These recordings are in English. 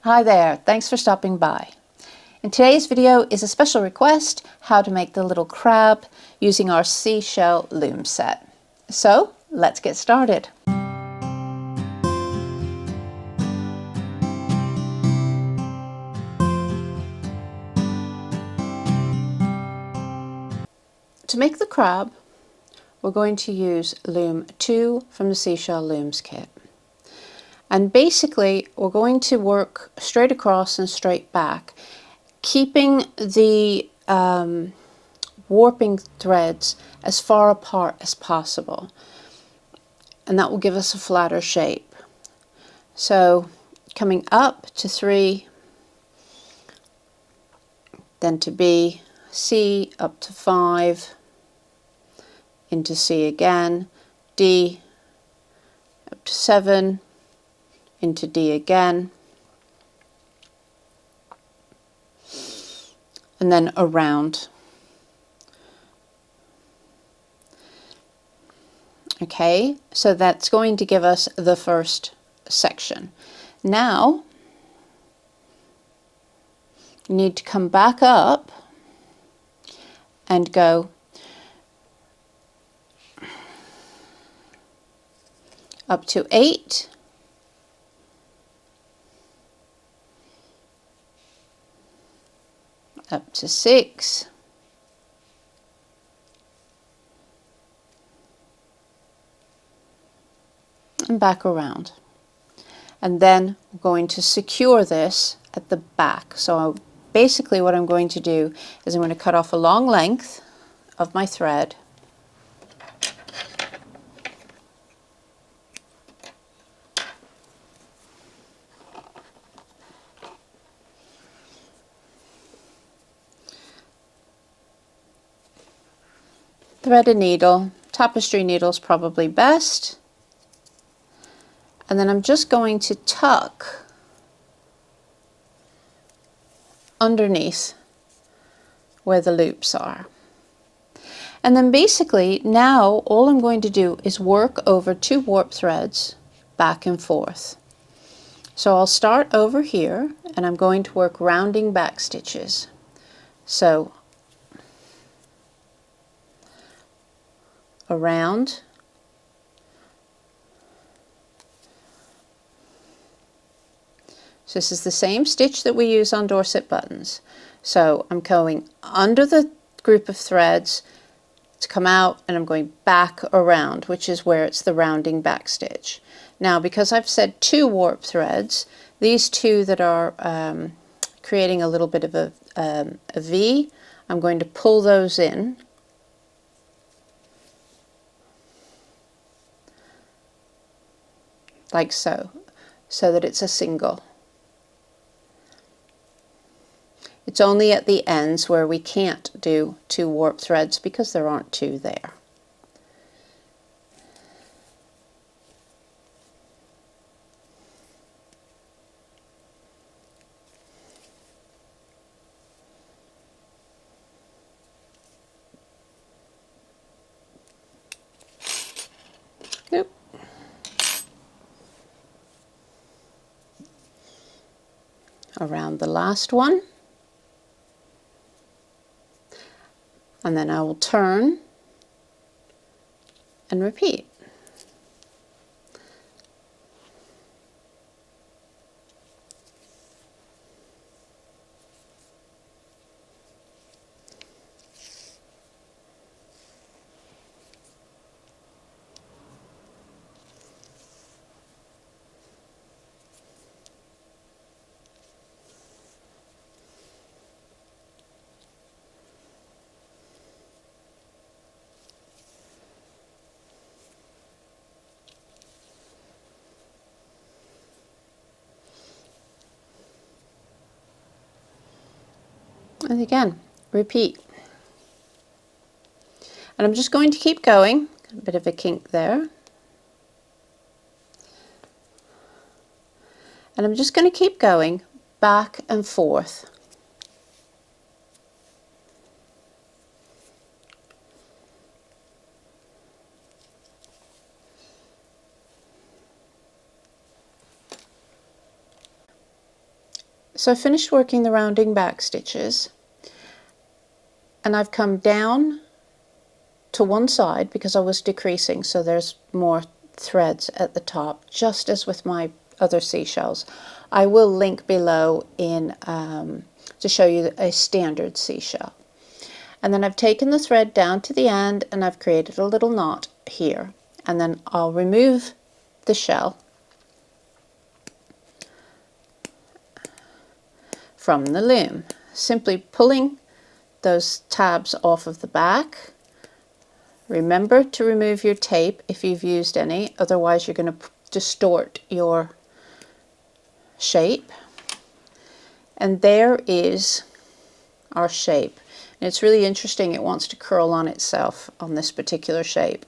Hi there, thanks for stopping by. In today's video is a special request, how to make the little crab using our seashell loom set. So let's get started. To make the crab, we're going to use loom 2 from the Seashell Looms kit. And basically, we're going to work straight across and straight back, keeping the warping threads as far apart as possible. And that will give us a flatter shape. So coming up to 3, then to B, C, up to 5, into C again, D, up to 7, into D again, and then around. Okay, so that's going to give us the first section. Now, you need to come back up and go up to 8, up to 6, and back around. And then we're going to secure this at the back. So basically what I'm going to do is I'm going to cut off a long length of my thread. Thread a needle, tapestry needle is probably best. And then I'm just going to tuck underneath where the loops are. And then basically now all I'm going to do is work over 2 warp threads back and forth. So I'll start over here and I'm going to work rounding back stitches. So around, so this is the same stitch that we use on Dorset buttons. So I'm going under the group of threads to come out, and I'm going back around, which is where it's the rounding back stitch. Now because I've said 2 warp threads, these 2 that are creating a little bit of a V, I'm going to pull those in. Like so, so that it's a single. It's only at the ends where we can't do 2 warp threads because there aren't 2 there. Oop. Around the last one. And then I will turn and repeat. And again, repeat. And I'm just going to keep going, a bit of a kink there. And I'm just going to keep going back and forth. So I finished working the rounding back stitches, and I've come down to one side because I was decreasing, so there's more threads at the top, just as with my other seashells. I will link below in to show you a standard seashell. And then I've taken the thread down to the end and I've created a little knot here, and then I'll remove the shell from the loom, simply pulling those tabs off of the back. Remember to remove your tape if you've used any, otherwise you're going to distort your shape. And there is our shape. And it's really interesting, it wants to curl on itself on this particular shape.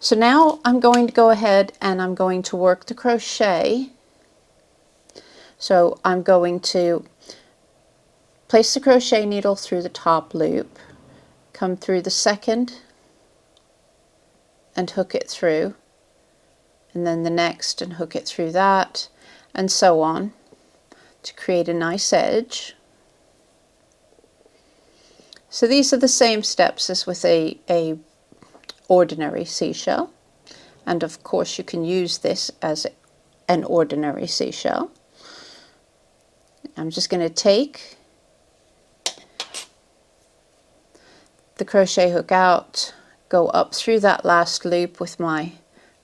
So now I'm going to go ahead and I'm going to work the crochet. So I'm going to place the crochet needle through the top loop, come through the second and hook it through, and then the next and hook it through that, and so on, to create a nice edge. So these are the same steps as with a ordinary seashell, and of course you can use this as an ordinary seashell. I'm just going to take the crochet hook out, go up through that last loop with my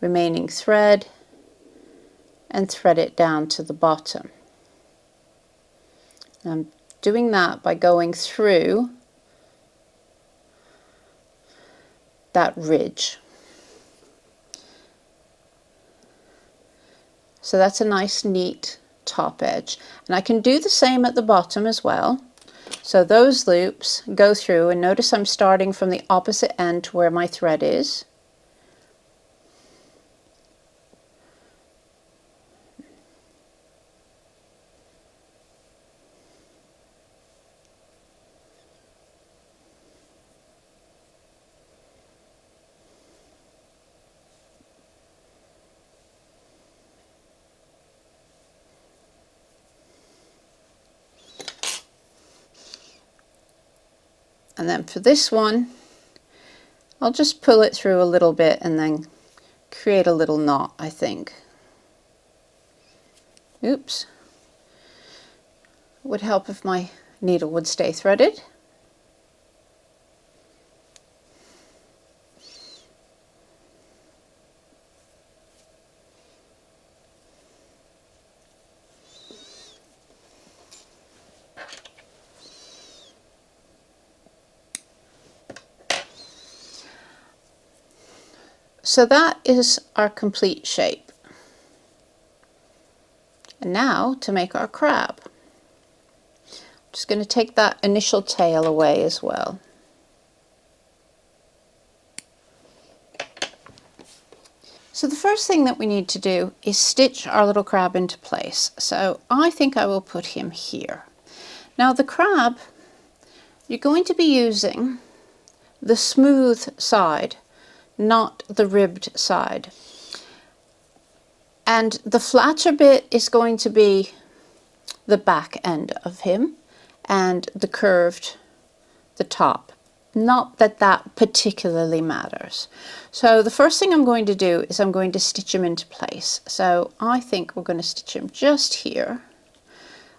remaining thread and thread it down to the bottom. I'm doing that by going through that ridge. So that's a nice neat top edge, and I can do the same at the bottom as well. So those loops go through, and notice I'm starting from the opposite end to where my thread is. And then for this one, I'll just pull it through a little bit and then create a little knot, I think. Oops. It would help if my needle would stay threaded. So that is our complete shape. And now to make our crab. I'm just going to take that initial tail away as well. So the first thing that we need to do is stitch our little crab into place. So I think I will put him here. Now the crab, you're going to be using the smooth side, not the ribbed side. And the flatter bit is going to be the back end of him, and the curved, the top. Not that that particularly matters. So the first thing I'm going to do is I'm going to stitch him into place. So I think we're going to stitch him just here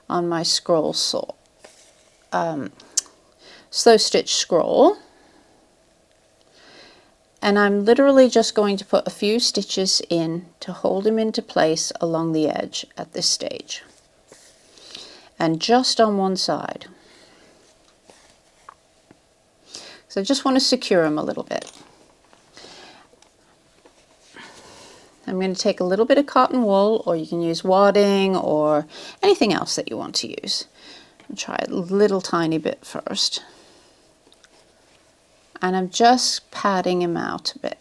on my scroll saw, slow stitch scroll. And I'm literally just going to put a few stitches in to hold him into place along the edge at this stage. And just on one side. So I just want to secure him a little bit. I'm going to take a little bit of cotton wool, or you can use wadding or anything else that you want to use. I'll try a little tiny bit first. And I'm just padding him out a bit.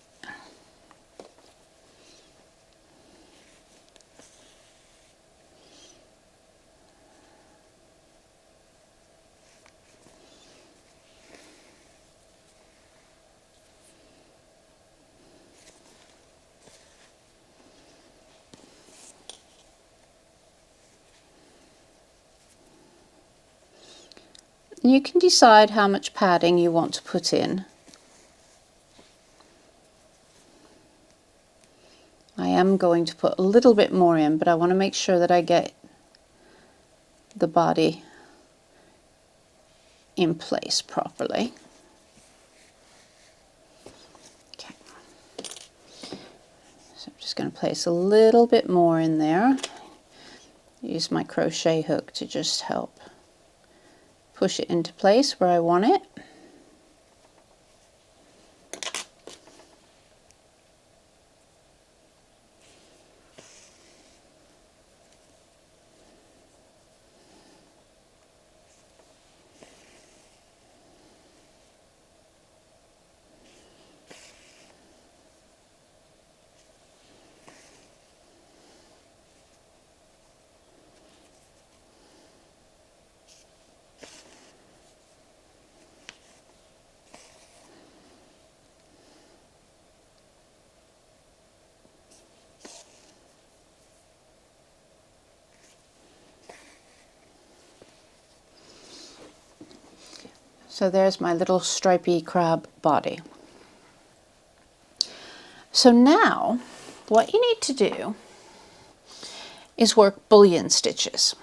And you can decide how much padding you want to put in. I am going to put a little bit more in, but I want to make sure that I get the body in place properly. Okay. So I'm just going to place a little bit more in there. Use my crochet hook to just help push it into place where I want it. So there's my little stripy crab body. So now what you need to do is work bullion stitches.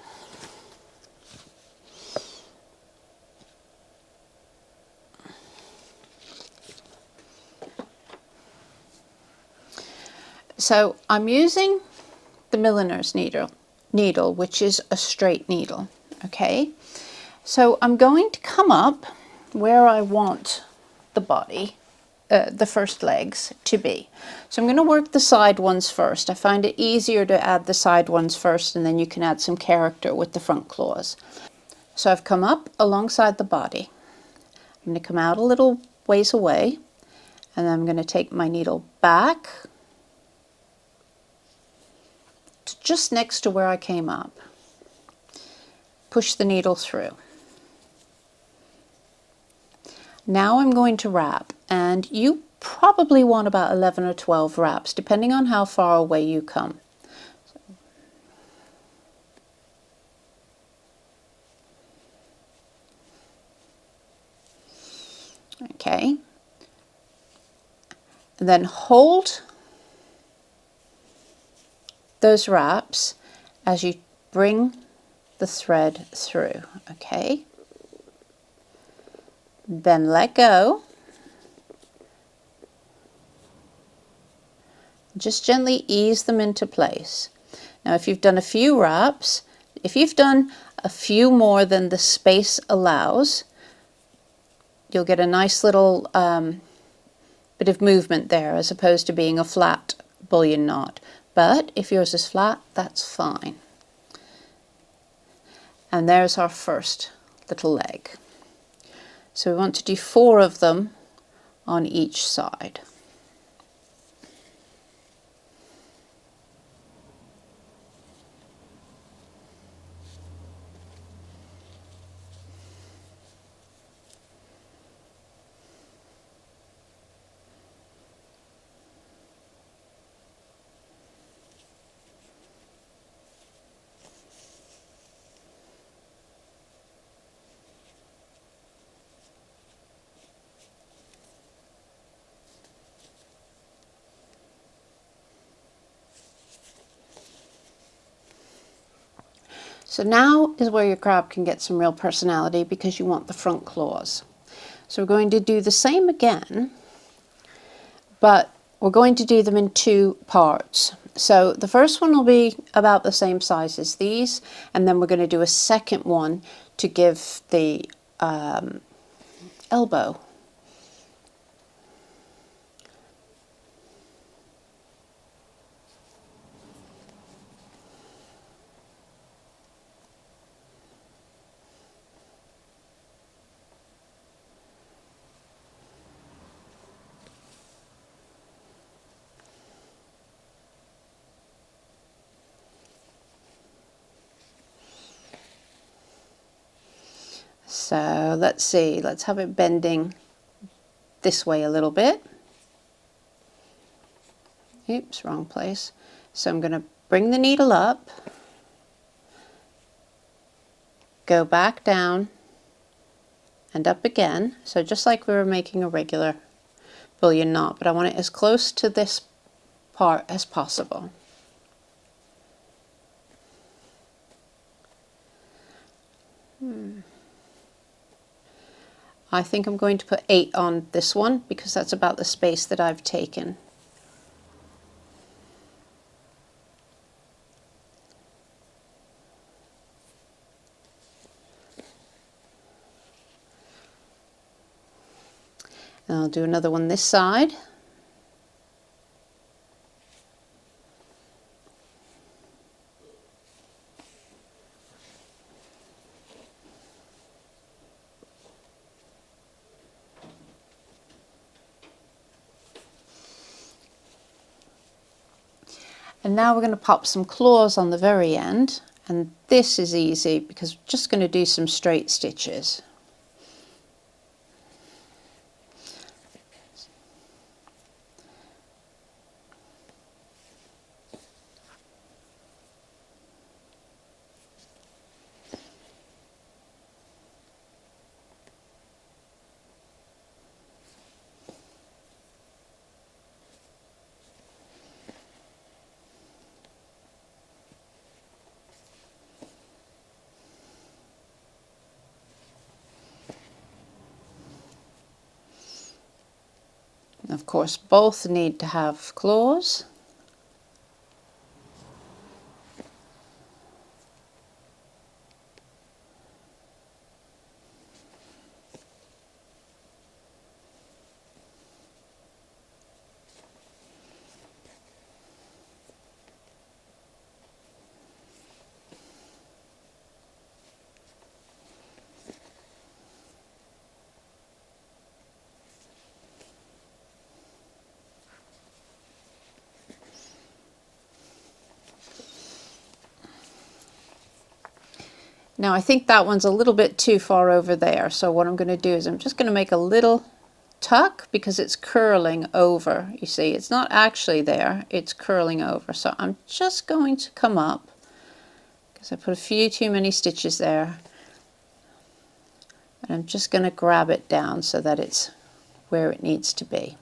So I'm using the milliner's needle, which is a straight needle, okay? So I'm going to come up where I want the body, the first legs to be. So I'm going to work the side ones first. I find it easier to add the side ones first, and then you can add some character with the front claws. So I've come up alongside the body. I'm going to come out a little ways away, and then I'm going to take my needle back to just next to where I came up. Push the needle through. Now I'm going to wrap, and you probably want about 11 or 12 wraps, depending on how far away you come. Okay. And then hold those wraps as you bring the thread through, okay? Then let go. Just gently ease them into place. Now if you've done a few wraps, if you've done a few more than the space allows, you'll get a nice little bit of movement there as opposed to being a flat bullion knot. But if yours is flat, that's fine. And there's our first little leg. So we want to do 4 of them on each side. So now is where your crab can get some real personality, because you want the front claws. So we're going to do the same again, but we're going to do them in 2 parts. So the first one will be about the same size as these, and then we're going to do a second one to give the elbow. So let's see, let's have it bending this way a little bit. Oops, wrong place. So I'm going to bring the needle up, go back down, and up again. So just like we were making a regular bullion knot, but I want it as close to this part as possible. I think I'm going to put 8 on this one because that's about the space that I've taken. And I'll do another one this side. And now we're going to pop some claws on the very end, and this is easy because we're just going to do some straight stitches. Of course, both need to have claws. Now I think that one's a little bit too far over there, so what I'm going to do is I'm just going to make a little tuck because it's curling over. You see, it's not actually there, it's curling over. So I'm just going to come up because I put a few too many stitches there, and I'm just going to grab it down so that it's where it needs to be.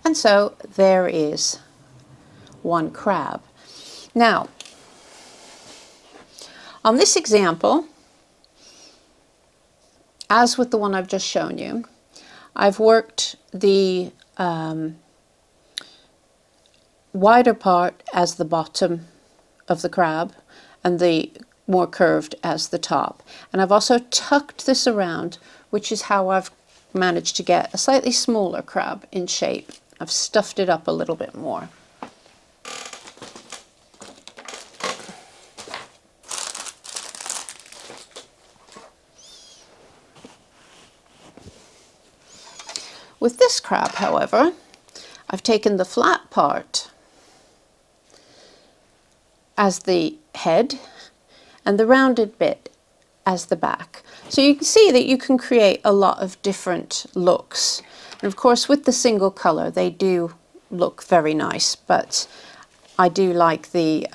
And so there is one crab. Now on this example, as with the one I've just shown you, I've worked the wider part as the bottom of the crab and the more curved as the top. And I've also tucked this around, which is how I've managed to get a slightly smaller crab in shape. I've stuffed it up a little bit more. With this crab, however, I've taken the flat part as the head and the rounded bit as the back. So you can see that you can create a lot of different looks. And of course, with the single color, they do look very nice, but I do like the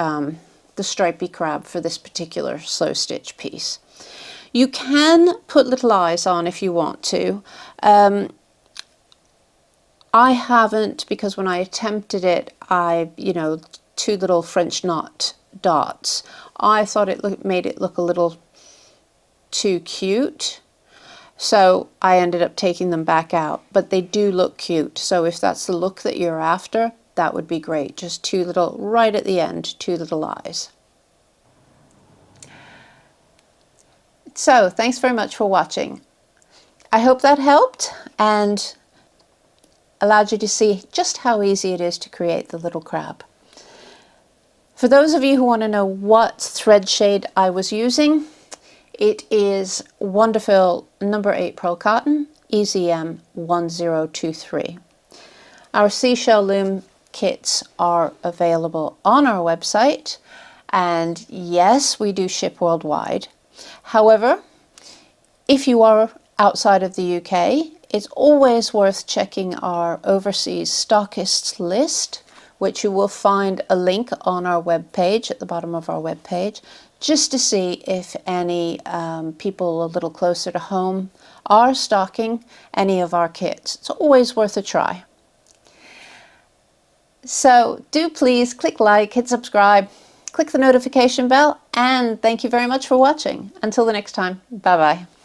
stripy crab for this particular slow stitch piece. You can put little eyes on if you want to. I haven't, because when I attempted it, two little French knot dots. I thought it made it look a little too cute, so I ended up taking them back out, but they do look cute. So if that's the look that you're after, that would be great. Just two little, right at the end, two little eyes. So thanks very much for watching. I hope that helped and allowed you to see just how easy it is to create the little crab. For those of you who want to know what thread shade I was using, it is Wonderfil number 8 Pearl Cotton, EZM 1023. Our seashell loom kits are available on our website, and yes, we do ship worldwide. However, if you are outside of the UK, it's always worth checking our overseas stockists list, which you will find a link on our web page, at the bottom of our web page, just to see if any people a little closer to home are stocking any of our kits. It's always worth a try. So do please click like, hit subscribe, click the notification bell, and thank you very much for watching. Until the next time, bye bye.